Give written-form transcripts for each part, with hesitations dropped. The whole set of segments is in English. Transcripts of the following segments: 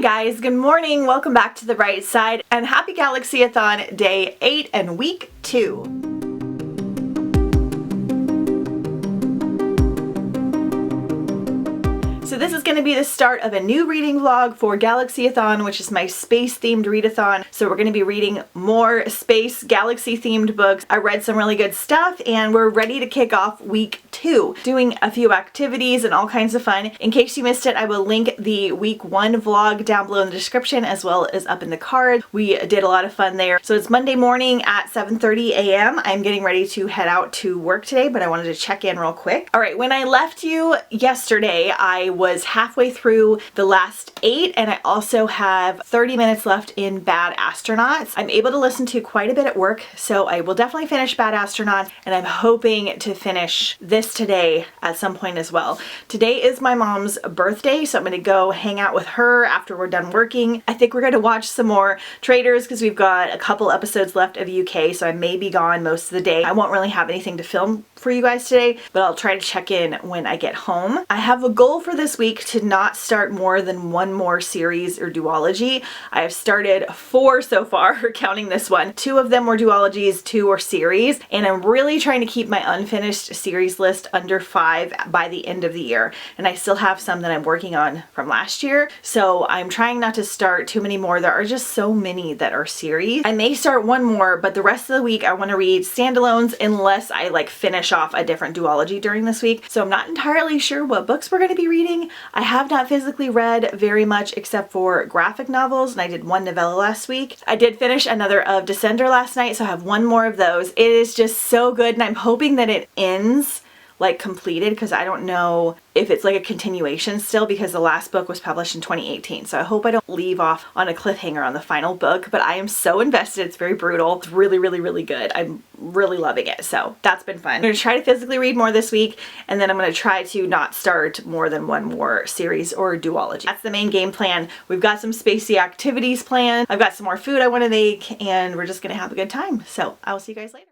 guys, good morning, welcome back to the bright side, and happy Galaxyathon day 8 and week 2. So this is going to be the start of a new reading vlog for Galaxyathon, which is my space-themed readathon. So we're going to be reading more space, galaxy-themed books. I read some really good stuff, and we're ready to kick off week 2, doing a few activities and all kinds of fun. In case you missed it, I will link the week 1 vlog down below in the description as well as up in the card. We did a lot of fun there. So it's Monday morning at 7:30 a.m. I'm getting ready to head out to work today, but I wanted to check in real quick. All right, when I left you yesterday, I was halfway through the last 8, and I also have 30 minutes left in Bad Astronauts. I'm able to listen to quite a bit at work, so I will definitely finish Bad Astronauts, and I'm hoping to finish this today at some point as well. Today is my mom's birthday, so I'm going to go hang out with her after we're done working. I think we're going to watch some more Traders because we've got a couple episodes left of UK, so I may be gone most of the day. I won't really have anything to film for you guys today, but I'll try to check in when I get home. I have a goal for this week to not start more than one more series or duology. I have started 4 so far, counting this one. 2 of them were duologies, 2 were series, and I'm really trying to keep my unfinished series list under 5 by the end of the year. And I still have some that I'm working on from last year, so I'm trying not to start too many more. There are just so many that are series. I may start one more, but the rest of the week I want to read standalones unless I like finish off a different duology during this week. So I'm not entirely sure what books we're going to be reading. I have not physically read very much except for graphic novels, and I did 1 novella last week. I did finish another of Descender last night, so I have 1 more of those. It is just so good, and I'm hoping that it ends like completed, because I don't know if it's like a continuation still, because the last book was published in 2018. So I hope I don't leave off on a cliffhanger on the final book, but I am so invested. It's very brutal. It's really, really, really good. I'm really loving it. So that's been fun. I'm going to try to physically read more this week, and then I'm going to try to not start more than 1 more series or duology. That's the main game plan. We've got some spacey activities planned. I've got some more food I want to make, and we're just going to have a good time. So I will see you guys later.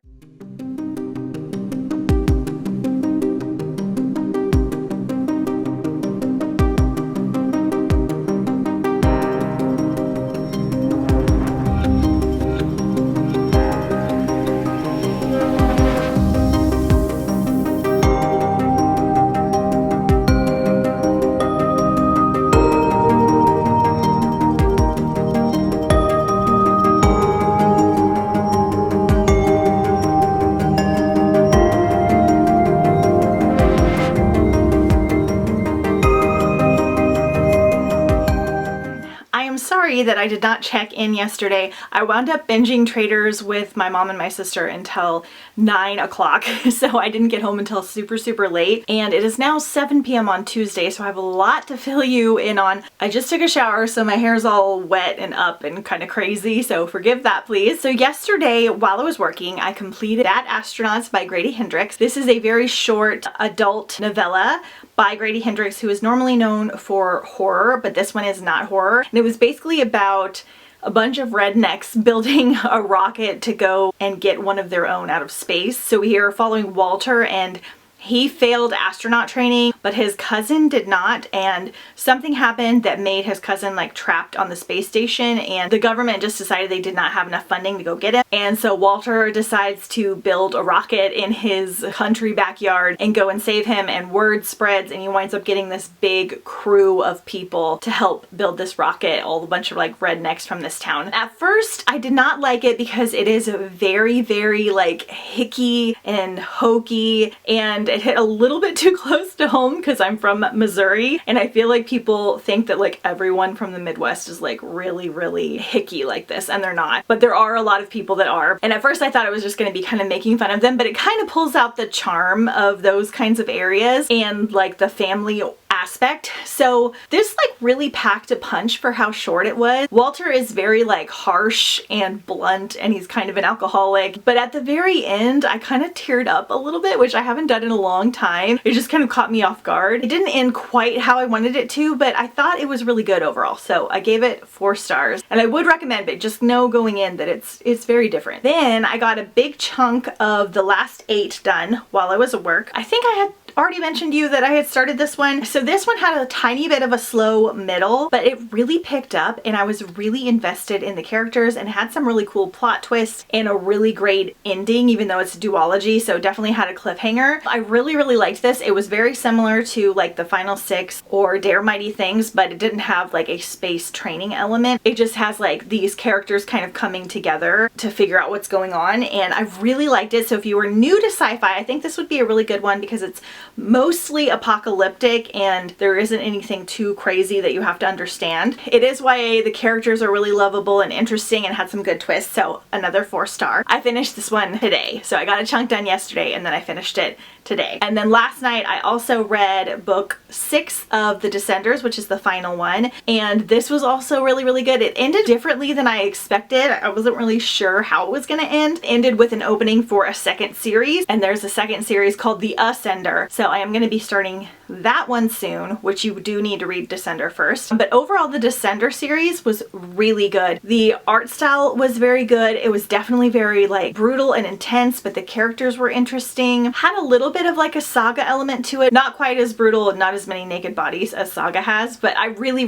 Sorry that I did not check in yesterday. I wound up binging Traders with my mom and my sister until 9 o'clock, so I didn't get home until super, super late, and it is now 7 p.m. on Tuesday, so I have a lot to fill you in on. I just took a shower, so my hair's all wet and up and kind of crazy, so forgive that, please. So yesterday, while I was working, I completed Bad Astronauts by Grady Hendrix. This is a very short adult novella by Grady Hendrix, who is normally known for horror, but this one is not horror. And it was basically about a bunch of rednecks building a rocket to go and get one of their own out of space. So we are following Walter, and he failed astronaut training, but his cousin did not, and something happened that made his cousin like trapped on the space station, and the government just decided they did not have enough funding to go get him. And so Walter decides to build a rocket in his country backyard and go and save him, and word spreads, and he winds up getting this big crew of people to help build this rocket, all a bunch of like rednecks from this town. At first, I did not like it because it is very, very like hicky and hokey, and it hit a little bit too close to home because I'm from Missouri, and I feel like people think that like everyone from the Midwest is like really, really hicky like this, and they're not. But there are a lot of people that are. And at first I thought it was just going to be kind of making fun of them, but it kind of pulls out the charm of those kinds of areas and like the family aspect. So this like really packed a punch for how short it was. Walter is very like harsh and blunt, and he's kind of an alcoholic, but at the very end I kind of teared up a little bit, which I haven't done in a long time. It just kind of caught me off guard. It didn't end quite how I wanted it to, but I thought it was really good overall, so I gave it 4 stars, and I would recommend it. Just know going in that it's very different. Then I got a big chunk of the last 8 done while I was at work. I think I had already mentioned to you that I had started this one. So this one had a tiny bit of a slow middle, but it really picked up and I was really invested in the characters and had some really cool plot twists and a really great ending, even though it's a duology, so definitely had a cliffhanger. I really liked this. It was very similar to like the Final Six or Dare Mighty Things, but it didn't have like a space training element. It just has like these characters kind of coming together to figure out what's going on, and I really liked it. So if you were new to sci-fi, I think this would be a really good one because it's mostly apocalyptic and there isn't anything too crazy that you have to understand. It is YA, the characters are really lovable and interesting and had some good twists, so another 4-star. I finished this one today, so I got a chunk done yesterday and then I finished it today. And then last night I also read book 6 of The Descenders, which is the final one, and this was also really good. It ended differently than I expected. I wasn't really sure how it was going to end. It ended with an opening for a second series, and there's a second series called The Ascender, so I am going to be starting that one soon, which you do need to read Descender first. But overall, the Descender series was really good. The art style was very good. It was definitely very like brutal and intense, but the characters were interesting. Had a little bit of like a Saga element to it. Not quite as brutal and not as many naked bodies as Saga has, but I really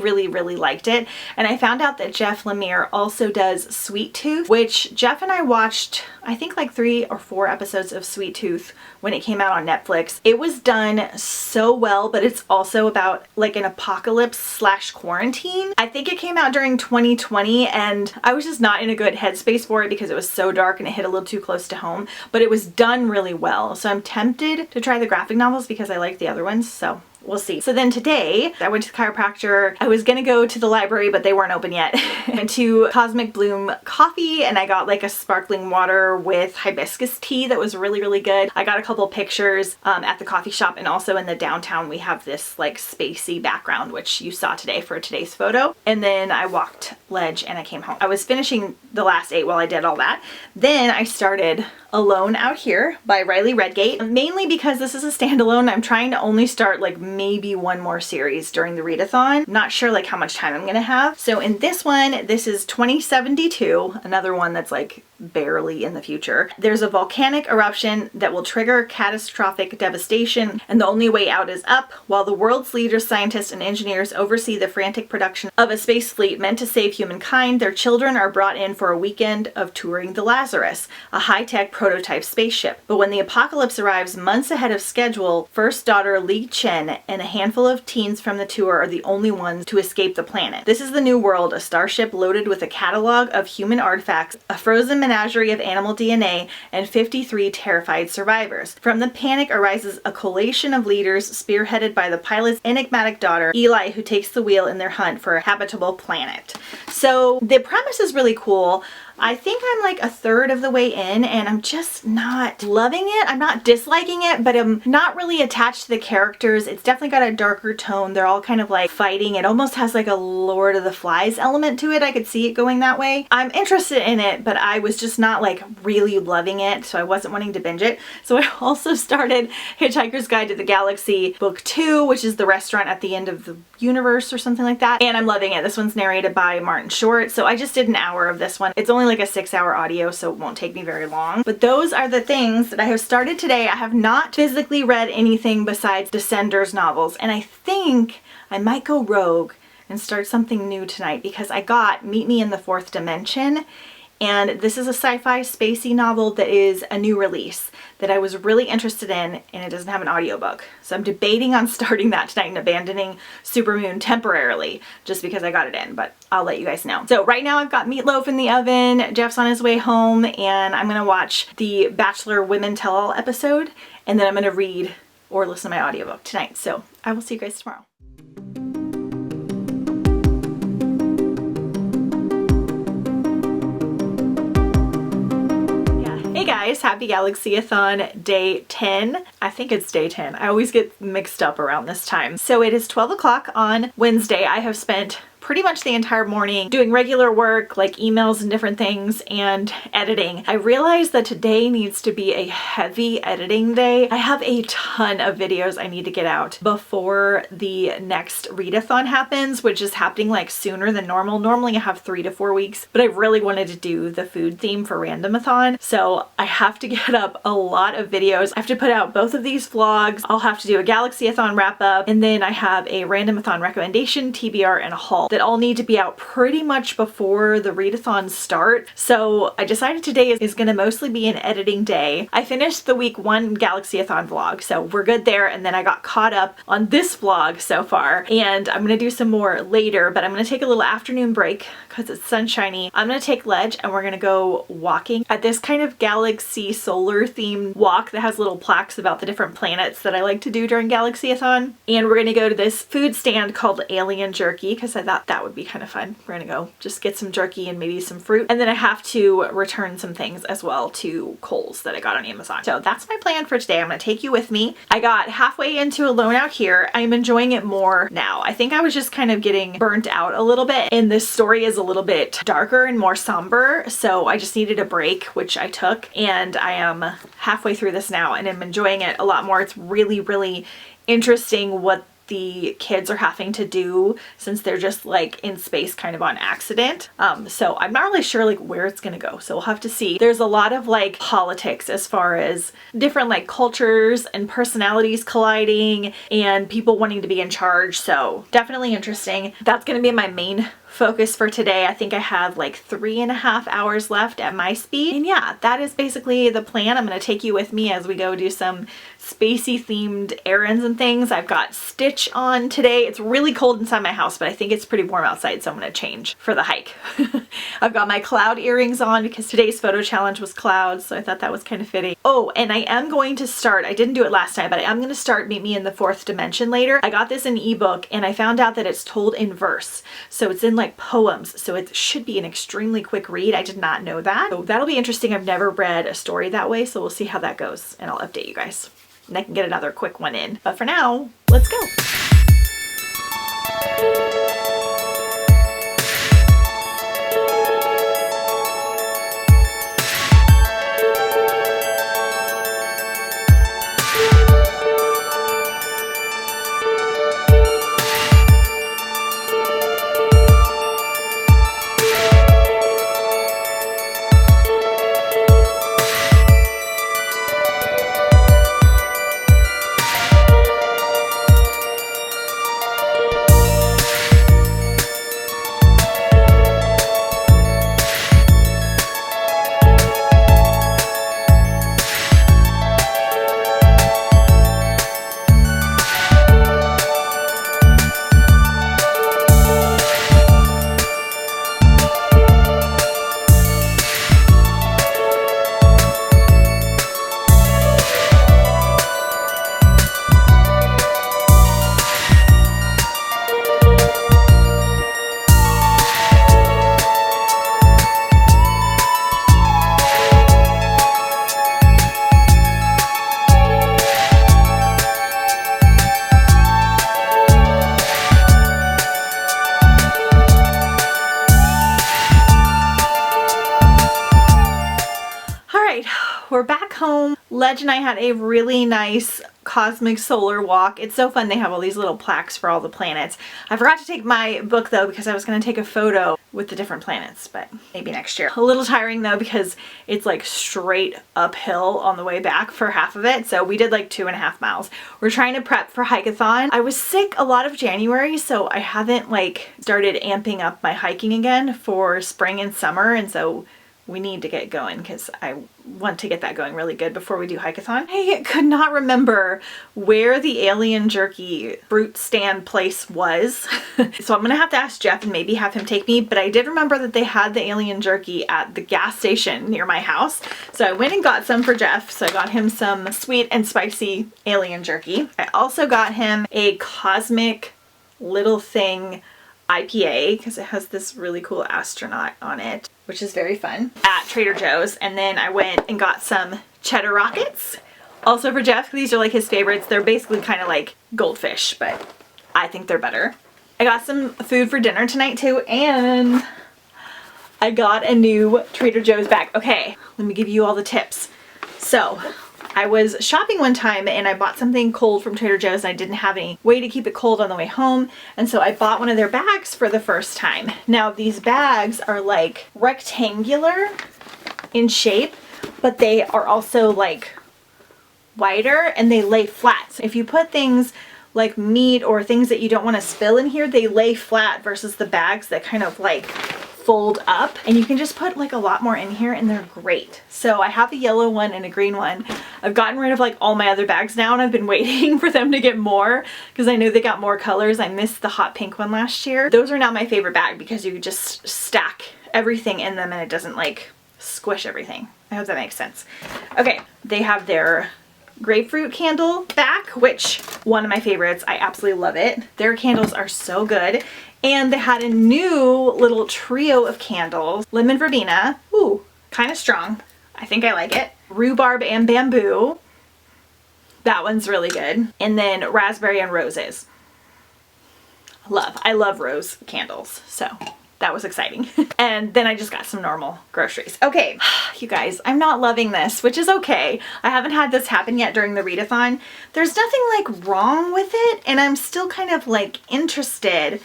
liked it. And I found out that Jeff Lemire also does Sweet Tooth, which Jeff and I watched, I think like 3 or 4 episodes of Sweet Tooth when it came out on Netflix. It was done so well, but it's also about like an apocalypse / quarantine. I think it came out during 2020 and I was just not in a good headspace for it because it was so dark and it hit a little too close to home, but it was done really well. So I'm tempted to try the graphic novels because I like the other ones, so we'll see. So then today, I went to the chiropractor. I was gonna go to the library, but they weren't open yet. Went to Cosmic Bloom Coffee and I got like a sparkling water with hibiscus tea that was really good. I got a couple pictures at the coffee shop, and also in the downtown we have this like spacey background, which you saw today for today's photo. And then I walked Ledge and I came home. I was finishing the last 8 while I did all that. Then I started Alone Out Here by Riley Redgate, mainly because this is a standalone. I'm trying to only start like maybe one more series during the readathon. I'm not sure like how much time I'm gonna have. So in this one, this is 2072, another one that's like barely in the future. There's a volcanic eruption that will trigger catastrophic devastation, and the only way out is up. While the world's leaders, scientists, and engineers oversee the frantic production of a space fleet meant to save humankind, their children are brought in for a weekend of touring the Lazarus, a high-tech prototype spaceship. But when the apocalypse arrives months ahead of schedule, first daughter Li Chen and a handful of teens from the tour are the only ones to escape the planet. This is the New World, a starship loaded with a catalog of human artifacts, a frozen menagerie of animal DNA, and 53 terrified survivors. From the panic arises a coalition of leaders spearheaded by the pilot's enigmatic daughter, Eli, who takes the wheel in their hunt for a habitable planet. So the premise is really cool. I think I'm like a third of the way in and I'm just not loving it. I'm not disliking it, but I'm not really attached to the characters. It's definitely got a darker tone. They're all kind of like fighting. It almost has like a Lord of the Flies element to it. I could see it going that way. I'm interested in it, but I was just not like really loving it, so I wasn't wanting to binge it. So I also started Hitchhiker's Guide to the Galaxy Book 2, which is the restaurant at the end of the universe or something like that, and I'm loving it. This one's narrated by Martin Short, so I just did an hour of this one. It's only like a 6-hour audio, so it won't take me very long. But those are the things that I have started today. I have not physically read anything besides Descenders novels, and I think I might go rogue and start something new tonight because I got Meet Me in the Fourth Dimension, and this is a sci-fi spacey novel that is a new release that I was really interested in, and it doesn't have an audiobook. So I'm debating on starting that tonight and abandoning Supermoon temporarily just because I got it in, but I'll let you guys know. So right now I've got meatloaf in the oven, Jeff's on his way home, and I'm gonna watch the Bachelor Women Tell All episode, and then I'm gonna read or listen to my audiobook tonight. So I will see you guys tomorrow. Hey guys, happy Galaxyathon day 10. I think it's day 10. I always get mixed up around this time. So it is 12 o'clock on Wednesday. I have spent pretty much the entire morning doing regular work like emails and different things and editing. I realized that today needs to be a heavy editing day. I have a ton of videos I need to get out before the next readathon happens, which is happening like sooner than normal. Normally I have 3 to 4 weeks, but I really wanted to do the food theme for Randomathon. So I have to get up a lot of videos. I have to put out both of these vlogs. I'll have to do a Galaxyathon wrap up, and then I have a Randomathon recommendation, TBR, and a haul that all need to be out pretty much before the readathons start. So I decided today is going to mostly be an editing day. I finished the week 1 Galaxyathon vlog, so we're good there, and then I got caught up on this vlog so far, and I'm going to do some more later, but I'm going to take a little afternoon break because it's sunshiny. I'm going to take Ledge and we're going to go walking at this kind of galaxy solar themed walk that has little plaques about the different planets that I like to do during Galaxyathon. And we're going to go to this food stand called Alien Jerky because I thought that would be kind of fun. We're going to go just get some jerky and maybe some fruit. And then I have to return some things as well to Kohl's that I got on Amazon. So that's my plan for today. I'm going to take you with me. I got halfway into Alone Out Here. I'm enjoying it more now. I think I was just kind of getting burnt out a little bit, and this story is a little bit darker and more somber, so I just needed a break, which I took, and I am halfway through this now and I'm enjoying it a lot more. It's really, really interesting what the kids are having to do since they're just like in space kind of on accident. So I'm not really sure like where it's gonna go, so we'll have to see. There's a lot of like politics as far as different like cultures and personalities colliding and people wanting to be in charge, so definitely interesting. That's gonna be my main focus for today. I think I have like 3.5 hours left at my speed. And yeah, that is basically the plan. I'm going to take you with me as we go do some spacey themed errands and things. I've got Stitch on today. It's really cold inside my house, but I think it's pretty warm outside, so I'm going to change for the hike. I've got my cloud earrings on because today's photo challenge was clouds, so I thought that was kind of fitting. Oh, and I am going to start, I didn't do it last time, but I am going to start Meet Me in the Fourth Dimension later. I got this in ebook and I found out that it's told in verse. So it's in like poems, so it should be an extremely quick read. I did not know that. So that'll be interesting. I've never read a story that way, so we'll see how that goes and I'll update you guys. And I can get another quick one in. But for now, let's go. We're back home. Ledge and I had a really nice cosmic solar walk. It's so fun. They have all these little plaques for all the planets. I forgot to take my book though because I was going to take a photo with the different planets, but maybe next year. A little tiring though because it's like straight uphill on the way back for half of it. So we did like 2.5 miles. We're trying to prep for hike-a-thon. I was sick a lot of January, so I haven't like started amping up my hiking again for spring and summer, and so we need to get going because I want to get that going really good before we do hike-a-thon. I could not remember where the Alien Jerky fruit stand place was. So I'm gonna have to ask Jeff and maybe have him take me, but I did remember that they had the Alien Jerky at the gas station near my house. So I went and got some for Jeff. So I got him some sweet and spicy Alien Jerky. I also got him a Cosmic Little Thing IPA because it has this really cool astronaut on it, which is very fun, at Trader Joe's. And then I went and got some cheddar rockets also for Jeff. These are like his favorites. They're basically kind of like goldfish, but I think they're better. I got some food for dinner tonight too, and I got a new Trader Joe's bag. Okay, let me give you all the tips. So I was shopping one time and I bought something cold from Trader Joe's and I didn't have any way to keep it cold on the way home. And so I bought one of their bags for the first time. Now these bags are like rectangular in shape, but they are also like wider and they lay flat. So if you put things like meat or things that you don't want to spill in here, they lay flat versus the bags that kind of like fold up, and you can just put like a lot more in here and they're great. So I have a yellow one and a green one. I've gotten rid of like all my other bags now and I've been waiting for them to get more because I know they got more colors. I missed the hot pink one last year. Those are now my favorite bag because you could just stack everything in them and it doesn't like squish everything. I hope that makes sense. Okay, they have their grapefruit candle back, which one of my favorites. I absolutely love it. Their candles are so good. And they had a new little trio of candles. Lemon verbena, ooh, kind of strong. I think I like it. Rhubarb and bamboo. That one's really good. And then raspberry and roses. I love rose candles. So that was exciting. And then I just got some normal groceries. Okay, you guys, I'm not loving this, which is okay. I haven't had this happen yet during the readathon. There's nothing like wrong with it, and I'm still kind of like interested.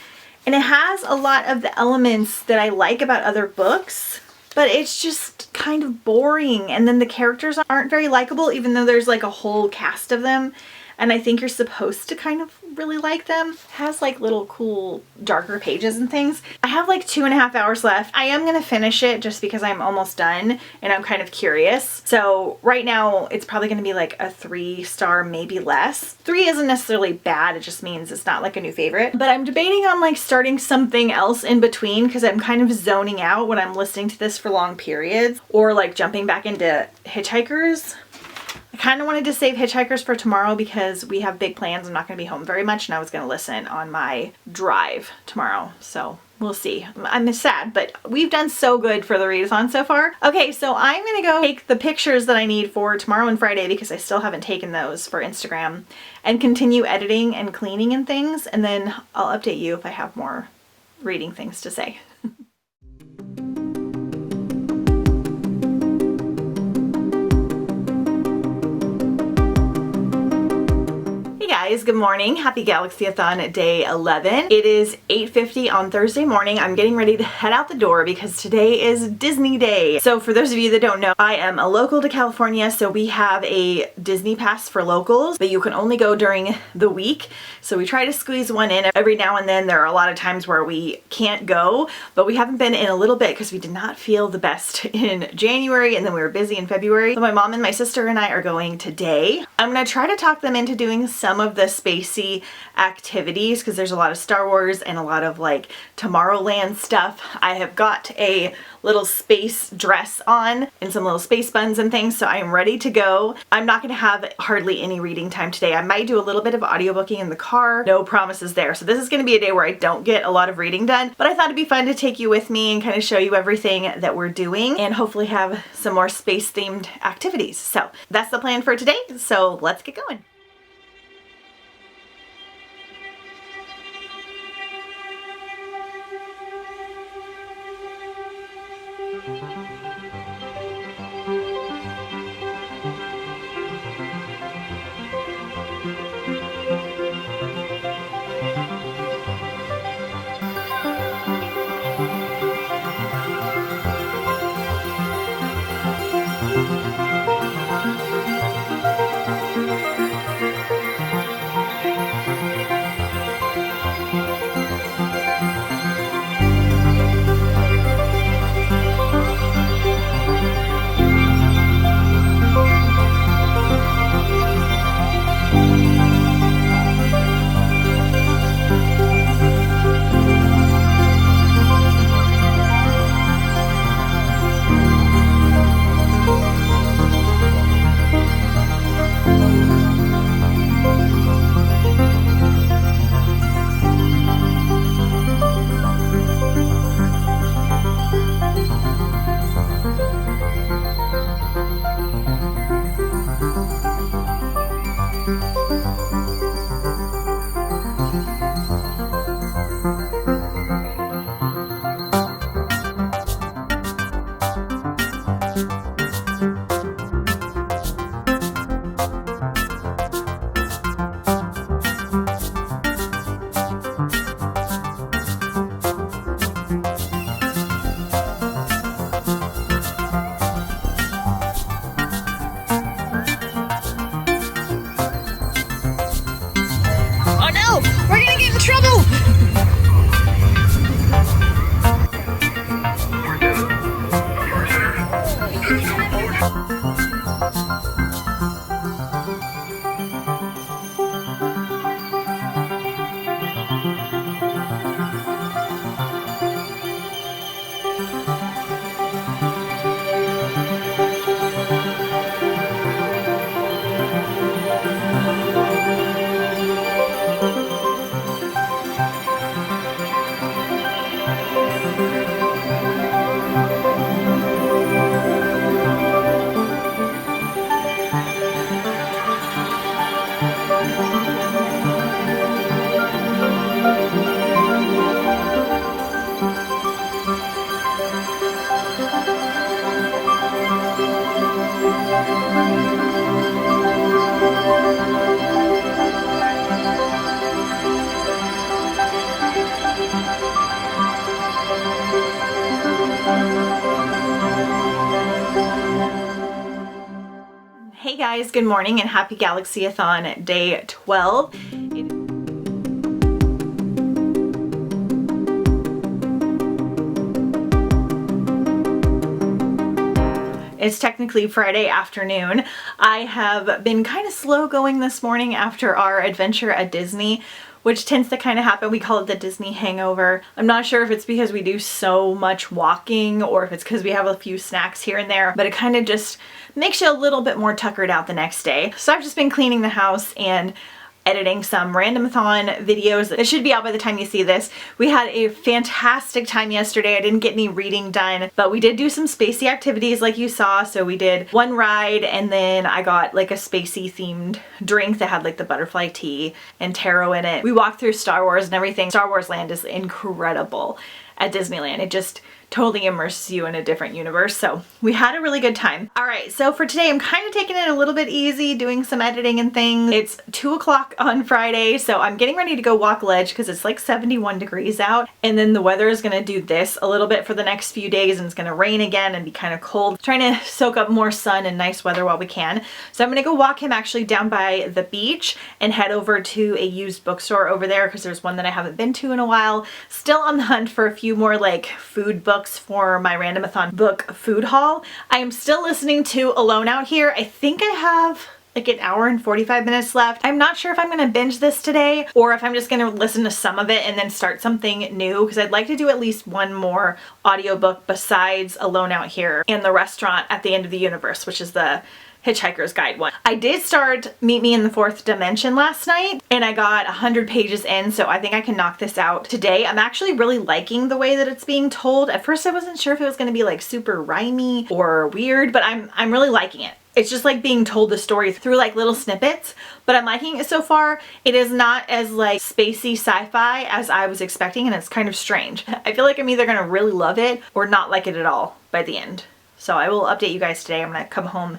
And it has a lot of the elements that I like about other books, but it's just kind of boring. And then the characters aren't very likable, even though there's like a whole cast of them. And I think you're supposed to kind of really like them. It has like little cool darker pages and things. I have like 2.5 hours left. I am gonna finish it just because I'm almost done and I'm kind of curious. So right now it's probably gonna be like a 3-star, maybe less. 3 isn't necessarily bad, it just means it's not like a new favorite. But I'm debating on like starting something else in between because I'm kind of zoning out when I'm listening to this for long periods, or like jumping back into Hitchhikers. I kind of wanted to save Hitchhikers for tomorrow because we have big plans. I'm not going to be home very much and I was going to listen on my drive tomorrow. So we'll see. I'm sad, but we've done so good for the readathon so far. Okay, so I'm going to go take the pictures that I need for tomorrow and Friday because I still haven't taken those for Instagram, and continue editing and cleaning and things. And then I'll update you if I have more reading things to say. Guys, good morning. Happy Galaxyathon day 11. It is 8:50 on Thursday morning. I'm getting ready to head out the door because today is Disney Day. So for those of you that don't know, I am a local to California, so we have a Disney pass for locals, but you can only go during the week. So we try to squeeze one in every now and then. There are a lot of times where we can't go, but we haven't been in a little bit because we did not feel the best in January, and then we were busy in February. So my mom and my sister and I are going today. I'm gonna try to talk them into doing some of the spacey activities because there's a lot of Star Wars and a lot of like Tomorrowland stuff. I have got a little space dress on and some little space buns and things, so I am ready to go. I'm not going to have hardly any reading time today. I might do a little bit of audiobooking in the car. No promises there. So this is going to be a day where I don't get a lot of reading done, but I thought it'd be fun to take you with me and kind of show you everything that we're doing and hopefully have some more space themed activities. So that's the plan for today. So let's get going. guys, good morning and happy Galaxyathon day 12. It's technically Friday afternoon. I have been kind of slow going this morning after our adventure at Disney, which tends to kind of happen. We call it the Disney hangover. I'm not sure if it's because we do so much walking or if it's because we have a few snacks here and there, but it kind of just makes you a little bit more tuckered out the next day. So I've just been cleaning the house and editing some random-a-thon videos. It should be out by the time you see this. We had a fantastic time yesterday. I didn't get any reading done, but we did do some spacey activities like you saw. So we did one ride and then I got like a spacey themed drink that had like the butterfly tea and taro in it. We walked through Star Wars and everything. Star Wars Land is incredible at Disneyland. It just totally immerses you in a different universe. So we had a really good time. All right, so for today, I'm kind of taking it a little bit easy, doing some editing and things. It's 2 o'clock on Friday, so I'm getting ready to go walk ledge because it's like 71 degrees out. And then the weather is gonna do this a little bit for the next few days and it's gonna rain again and be kind of cold. Trying to soak up more sun and nice weather while we can. So I'm gonna go walk him actually down by the beach and head over to a used bookstore over there because there's one that I haven't been to in a while. Still on the hunt for a few more like food books for my Random-a-thon book food haul. I am still listening to Alone Out Here. I think I have like an hour and 45 minutes left. I'm not sure if I'm gonna binge this today or if I'm just gonna listen to some of it and then start something new because I'd like to do at least one more audiobook besides Alone Out Here and The Restaurant at the End of the Universe, which is the Hitchhiker's Guide one. I did start Meet Me in the Fourth Dimension last night and I got 100 pages in, so I think I can knock this out today. I'm actually really liking the way that it's being told. At first I wasn't sure if it was going to be like super rhymey or weird, but I'm really liking it. It's just like being told the story through like little snippets, but I'm liking it so far. It is not as like spacey sci-fi as I was expecting and it's kind of strange. I feel like I'm either gonna really love it or not like it at all by the end. So I will update you guys today. I'm gonna come home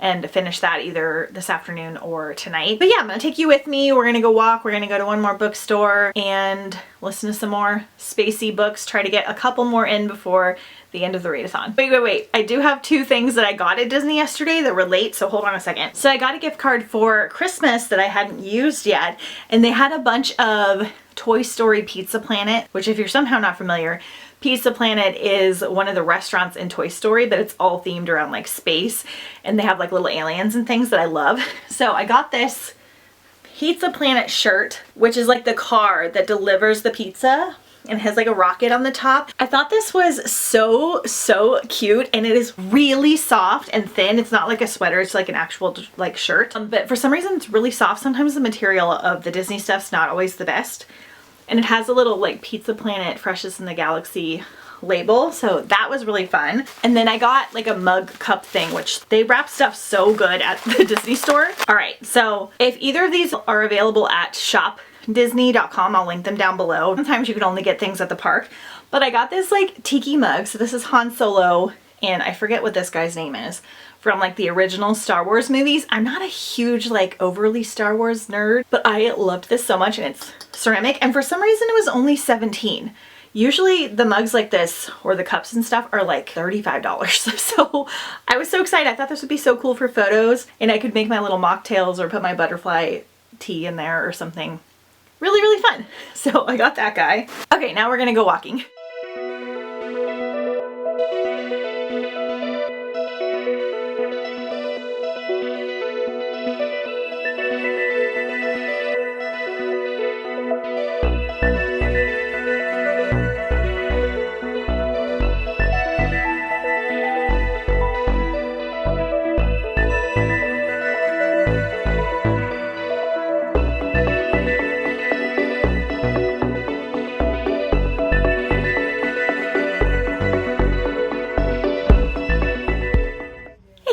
and finish that either this afternoon or tonight. But yeah, I'm gonna take you with me. We're gonna go walk. We're gonna go to one more bookstore and listen to some more spacey books. Try to get a couple more in before the end of the readathon. Wait. I do have two things that I got at Disney yesterday that relate, so hold on a second. So I got a gift card for Christmas that I hadn't used yet, and they had a bunch of Toy Story Pizza Planet, which if you're somehow not familiar, Pizza Planet is one of the restaurants in Toy Story, but it's all themed around like space and they have like little aliens and things that I love. So I got this Pizza Planet shirt, which is like the car that delivers the pizza and has like a rocket on the top. I thought this was so cute and it is really soft and thin. It's not like a sweater, it's like an actual like shirt. But for some reason it's really soft. Sometimes the material of the Disney stuff's not always the best. And it has a little like Pizza Planet Freshest in the Galaxy label, so that was really fun. And then I got like a mug cup thing, which they wrap stuff so good at the Disney store. All right, so if either of these are available at shopdisney.com, I'll link them down below. Sometimes you can only get things at the park, but I got this like tiki mug. So this is Han Solo, and I forget what this guy's name is, from like the original Star Wars movies. I'm not a huge like overly Star Wars nerd, but I loved this so much, and it's ceramic, and for some reason it was only $17. Usually the mugs like this or the cups and stuff are like $35. So I was so excited. I thought this would be so cool for photos and I could make my little mocktails or put my butterfly tea in there or something. Really fun. So I got that guy. Okay, now we're gonna go walking.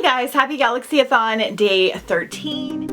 Guys, happy Galaxyathon day 13.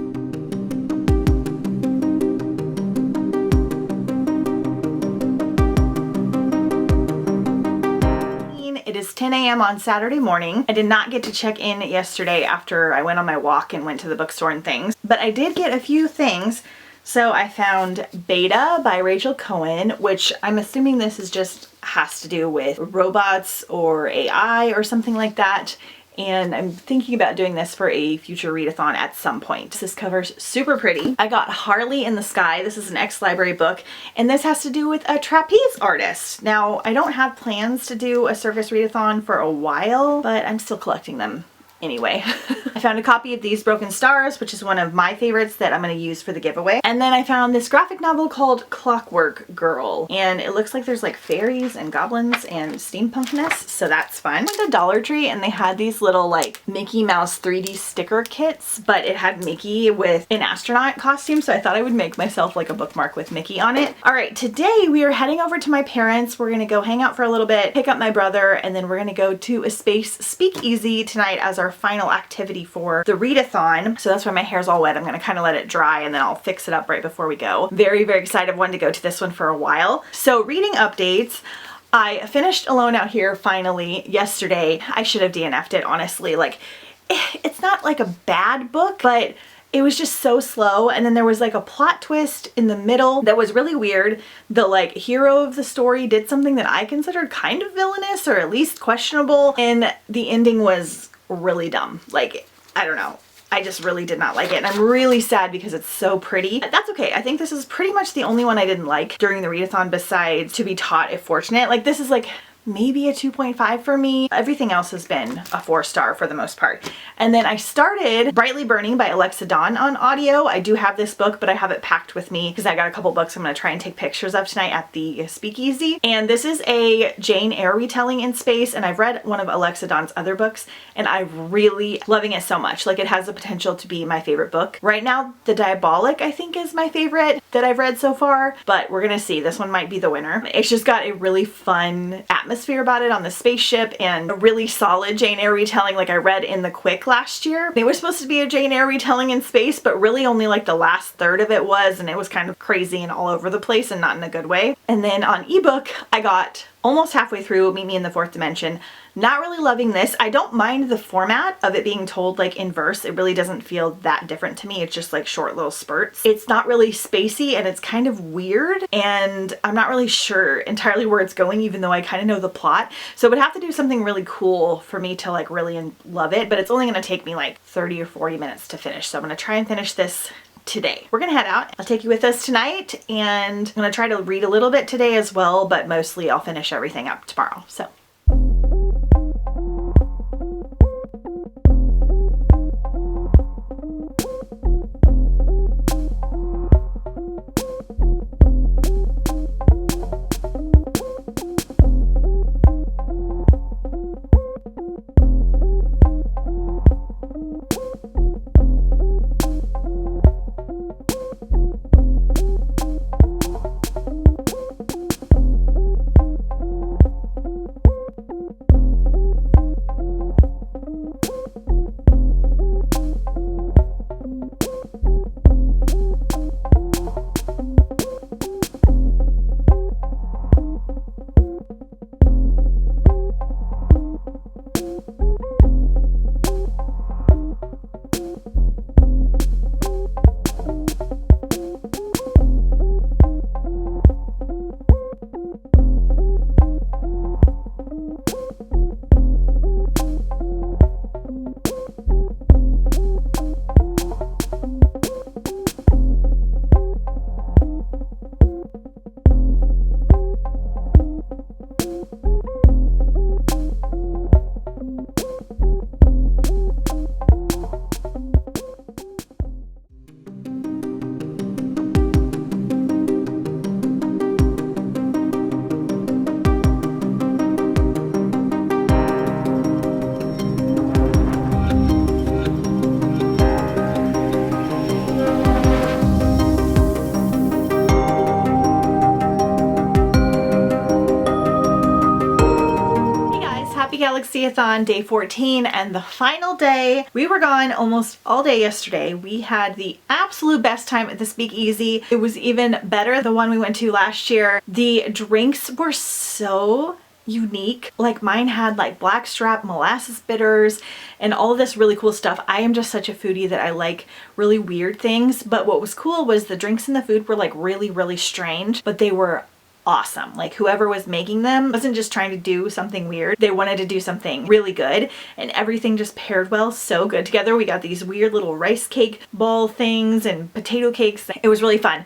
It is 10 a.m. on Saturday morning. I did not get to check in yesterday after I went on my walk and went to the bookstore and things, but I did get a few things. So I found Beta by Rachel Cohen, which I'm assuming this is just has to do with robots or AI or something like that. and I'm thinking about doing this for a future readathon at some point. This cover's super pretty. I got Harley in the Sky. This is an ex-library book, and this has to do with a trapeze artist. Now, I don't have plans to do a circus readathon for a while, but I'm still collecting them anyway. I found a copy of These Broken Stars, which is one of my favorites that I'm going to use for the giveaway. And then I found this graphic novel called Clockwork Girl, and it looks like there's like fairies and goblins and steampunkness, so that's fun. I went to Dollar Tree and they had these little like Mickey Mouse 3D sticker kits, but it had Mickey with an astronaut costume, so I thought I would make myself like a bookmark with Mickey on it. All right, today we are heading over to my parents. We're gonna go hang out for a little bit, pick up my brother, and then we're gonna go to a space speakeasy tonight as our final activity for the readathon. So that's why my hair's all wet. I'm gonna kind of let it dry and then I'll fix it up right before we go. Very, very excited. I've wanted to go to this one for a while. So reading updates. I finished Alone Out Here finally yesterday. I should have DNF'd it, honestly. Like, it's not like a bad book, but it was just so slow, and then there was like a plot twist in the middle that was really weird. The like hero of the story did something that I considered kind of villainous or at least questionable, and the ending was really dumb. Like, I don't know. I just really did not like it, and I'm really sad because it's so pretty. That's okay. I think this is pretty much the only one I didn't like during the readathon besides To Be Taught If Fortunate. Like, this is like maybe a 2.5 for me. Everything else has been a 4-star for the most part. And then I started Brightly Burning by Alexa Dawn on audio. I do have this book, but I have it packed with me because I got a couple books I'm going to try and take pictures of tonight at the speakeasy. And this is a Jane Eyre retelling in space, and I've read one of Alexa Dawn's other books, and I'm really loving it so much. Like, it has the potential to be my favorite book. Right now, The Diabolic, I think, is my favorite that I've read so far, but we're going to see. This one might be the winner. It's just got a really fun atmosphere about it on the spaceship and a really solid Jane Eyre retelling like I read in The Quick last year. It was supposed to be a Jane Eyre retelling in space, but really only like the last third of it was, and it was kind of crazy and all over the place and not in a good way. And then on ebook, I got almost halfway through Meet Me in the Fourth Dimension. Not really loving this. I don't mind the format of it being told like in verse. It really doesn't feel that different to me. It's just like short little spurts. It's not really spacey, and it's kind of weird, and I'm not really sure entirely where it's going, even though I kind of know the plot. So it would have to do something really cool for me to like really love it, but it's only going to take me like 30 or 40 minutes to finish. So I'm going to try and finish this today. We're gonna head out. I'll take you with us tonight, and I'm gonna try to read a little bit today as well, but mostly I'll finish everything up tomorrow. So GALAXYATHON day 14 and the final day. We were gone almost all day yesterday. We had the absolute best time at the speakeasy. It was even better than the one we went to last year. The drinks were so unique. Like, mine had like blackstrap molasses bitters and all of this really cool stuff. I am just such a foodie that I like really weird things, but what was cool was the drinks and the food were like really, really strange, but they were awesome. Like whoever was making them wasn't just trying to do something weird. They wanted to do something really good, and everything just paired well, so good together. We got these weird little rice cake ball things and potato cakes. It was really fun.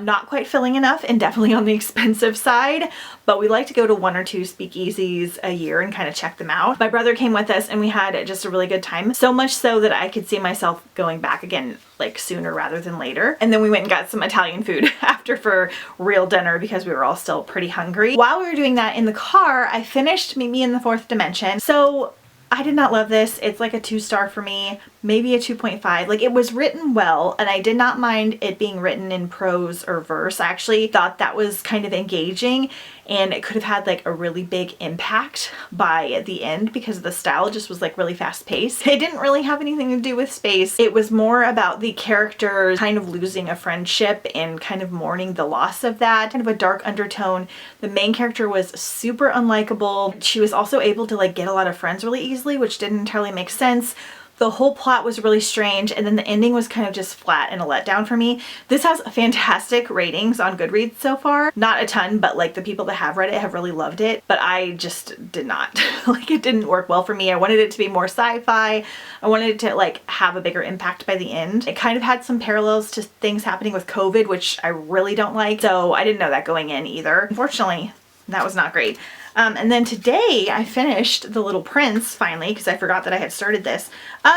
Not quite filling enough and definitely on the expensive side, but we like to go to 1 or 2 speakeasies a year and kind of check them out. My brother came with us and we had just a really good time. So much so that I could see myself going back again like sooner rather than later. And then we went and got some Italian food after for real dinner because we were all still pretty hungry. While we were doing that in the car, I finished Meet Me in the Fourth Dimension. So I did not love this. It's like a 2-star for me, maybe a 2.5. Like it was written well, and I did not mind it being written in prose or verse. I actually thought that was kind of engaging, and it could have had like a really big impact by the end because the style just was like really fast paced. It didn't really have anything to do with space. It was more about the characters kind of losing a friendship and kind of mourning the loss of that. Kind of a dark undertone. The main character was super unlikable. She was also able to like get a lot of friends really easily, which didn't entirely make sense. The whole plot was really strange, and then the ending was kind of just flat and a letdown for me. This has fantastic ratings on Goodreads so far. Not a ton, but like the people that have read it have really loved it, but I just did not. Like it didn't work well for me. I wanted it to be more sci-fi. I wanted it to like have a bigger impact by the end. It kind of had some parallels to things happening with COVID, which I really don't like, so I didn't know that going in either. Unfortunately, that was not great. And then today I finished The Little Prince finally because I forgot that I had started this.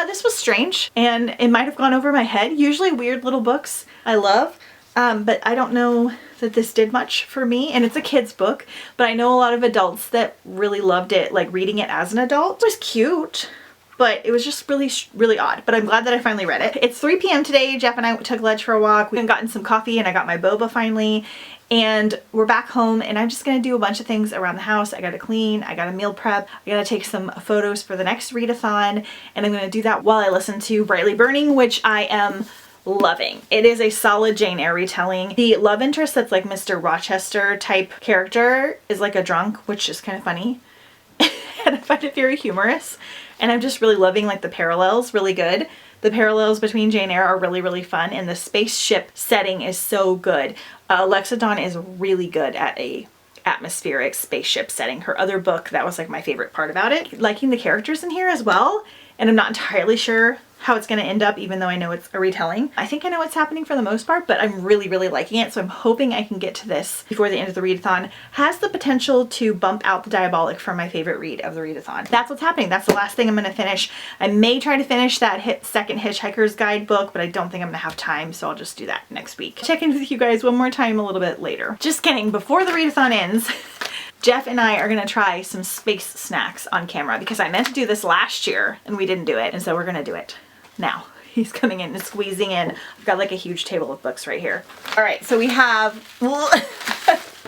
This was strange and it might have gone over my head. Usually weird little books I love, but I don't know that this did much for me. And it's a kid's book, but I know a lot of adults that really loved it, like reading it as an adult. It was cute, but it was just really odd. But I'm glad that I finally read it. It's 3 p.m. today. Jeff and I took lunch for a walk. We've gotten some coffee and I got my boba finally. And we're back home and I'm just gonna do a bunch of things around the house. I gotta clean, I gotta meal prep, I gotta take some photos for the next readathon, and I'm gonna do that while I listen to Brightly Burning, which I am loving. It is a solid Jane Eyre retelling. The love interest that's like Mr. Rochester type character is like a drunk, which is kind of funny. And I find it very humorous. And I'm just really loving like the parallels, really good. The parallels between Jane Eyre are really fun, and the spaceship setting is so good. GALAXYATHON is really good at a atmospheric spaceship setting. Her other book, that was like my favorite part about it. Liking the characters in here as well, and I'm not entirely sure how it's going to end up, even though I know it's a retelling. I think I know what's happening for the most part, but I'm really liking it, so I'm hoping I can get to this before the end of the readathon. Has the potential to bump out The Diabolic from my favorite read of the readathon. That's what's happening. That's the last thing I'm going to finish. I may try to finish that second Hitchhiker's Guide book, but I don't think I'm going to have time, so I'll just do that next week. Check in with you guys one more time a little bit later. Just kidding. Before the readathon ends, Jeff and I are gonna try some space snacks on camera because I meant to do this last year and we didn't do it, and so we're gonna do it now. He's coming in and squeezing in. I've got like a huge table of books right here. All right, so we have,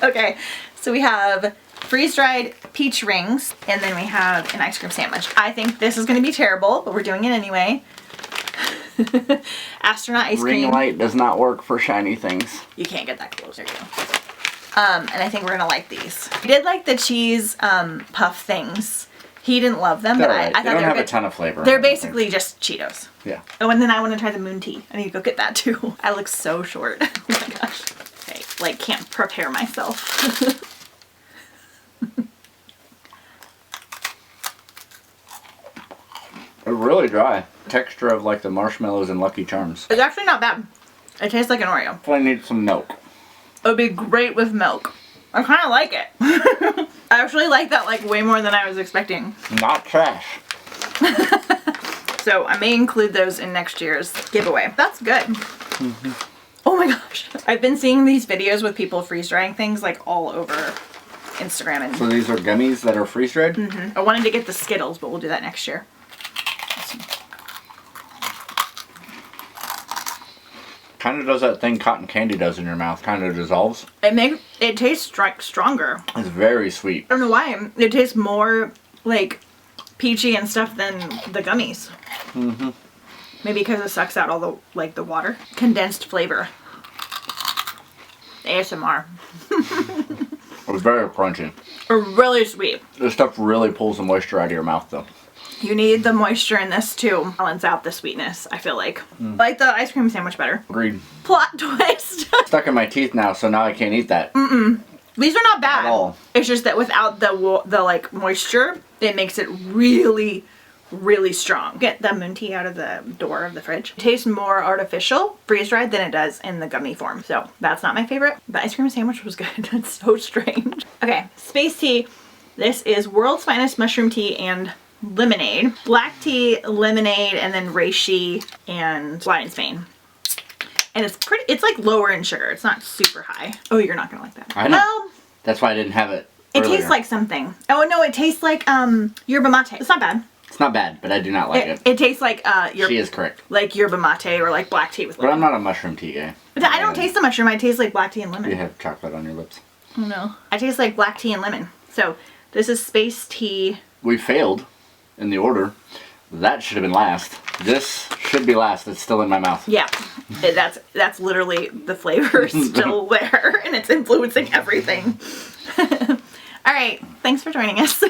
okay, so we have freeze-dried peach rings, and then we have an ice cream sandwich. I think this is gonna be terrible, but we're doing it anyway. Astronaut ice cream. Ring light does not work for shiny things. You can't get that close. There you go. And I think we're gonna like these. We did like the cheese puff things. He didn't love them, but I thought they don't have a ton of flavor. They're basically just Cheetos. Yeah. Oh, and then I want to try the moon tea. I need to go get that too. I look so short. Oh my gosh. Okay, like can't prepare myself. They're really dry. Texture of like the marshmallows and Lucky Charms. It's actually not bad. It tastes like an Oreo. I need some milk. It would be great with milk. I kind of like it. I actually like that like way more than I was expecting. Not trash. So I may include those in next year's giveaway. That's good. Mm-hmm. Oh my gosh. I've been seeing these videos with people freeze drying things like all over Instagram. And so these are gummies that are freeze dried? Mm-hmm. I wanted to get the Skittles, but we'll do that next year. Kind of does that thing cotton candy does in your mouth. Kind of dissolves. It tastes stronger. It's very sweet. I don't know why. It tastes more like peachy and stuff than the gummies. Mm-hmm. Maybe because it sucks out all the water. Condensed flavor. ASMR. It's very crunchy. Really sweet. This stuff really pulls the moisture out of your mouth though. You need the moisture in this to balance out the sweetness, I feel like. I like the ice cream sandwich better. Agreed. Plot twist. Stuck in my teeth now, so now I can't eat that. These are not bad. At all. It's just that without the like moisture, it makes it really, really strong. Get the moon tea out of the door of the fridge. It tastes more artificial, freeze-dried, than it does in the gummy form. So that's not my favorite. The ice cream sandwich was good. That's so strange. Okay, space tea. This is World's Finest Mushroom Tea and Lemonade. Black tea, lemonade, and then reishi and lion's mane. And it's like lower in sugar. It's not super high. Oh, you're not gonna like that. I know. Well, that's why I didn't have it it earlier. tastes like something. Oh no, it tastes like yerba mate. It's not bad. It's not bad, but I do not like it. It tastes like She is correct. like yerba mate or like black tea with But lemon. I'm not a mushroom tea guy. But I don't taste the mushroom. I taste like black tea and lemon. You have chocolate on your lips. Oh no. I taste like black tea and lemon. So this is space tea. We failed in the order. That should have been last. This should be last. It's still in my mouth. Yeah, that's literally the flavor is still there and it's influencing everything. All right, thanks for joining us.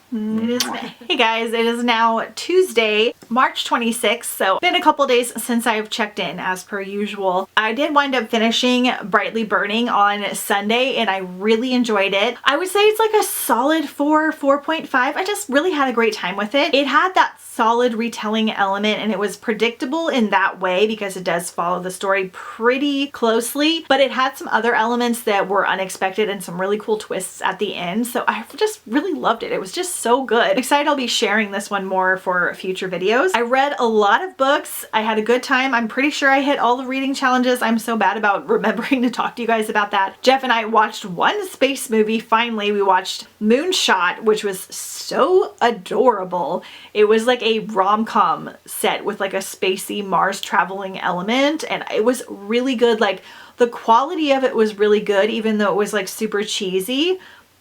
Hey guys, it is now Tuesday, March 26th, so it's been a couple days since I've checked in as per usual. I did wind up finishing Brightly Burning on Sunday and I really enjoyed it. I would say it's like a solid 4.5. I just really had a great time with it. It had that solid retelling element and it was predictable in that way because it does follow the story pretty closely, but it had some other elements that were unexpected and some really cool twists at the end, so I just really loved it. It was just so good. I'm excited I'll be sharing this one more for future videos. I read a lot of books. I had a good time. I'm pretty sure I hit all the reading challenges. I'm so bad about remembering to talk to you guys about that. Jeff and I watched one space movie. Finally, we watched Moonshot, which was so adorable. It was like a rom-com set with like a spacey Mars traveling element and it was really good. Like the quality of it was really good even though it was like super cheesy.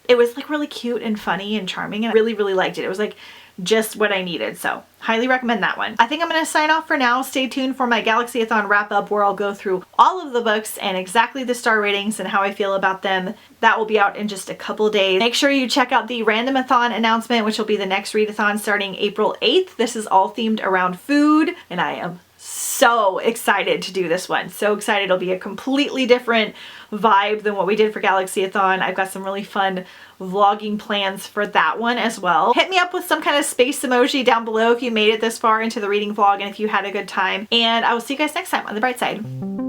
It was like really cute and funny and charming and I really, really liked it. It was like just what I needed. So highly recommend that one. I think I'm going to sign off for now. Stay tuned for my Galaxyathon wrap up where I'll go through all of the books and exactly the star ratings and how I feel about them. That will be out in just a couple days. Make sure you check out the Randomathon announcement, which will be the next readathon starting April 8th. This is all themed around food and I am so excited to do this one. So excited. It'll be a completely different vibe than what we did for Galaxyathon. I've got some really fun vlogging plans for that one as well. Hit me up with some kind of space emoji down below if you made it this far into the reading vlog and if you had a good time. And I will see you guys next time on the bright side.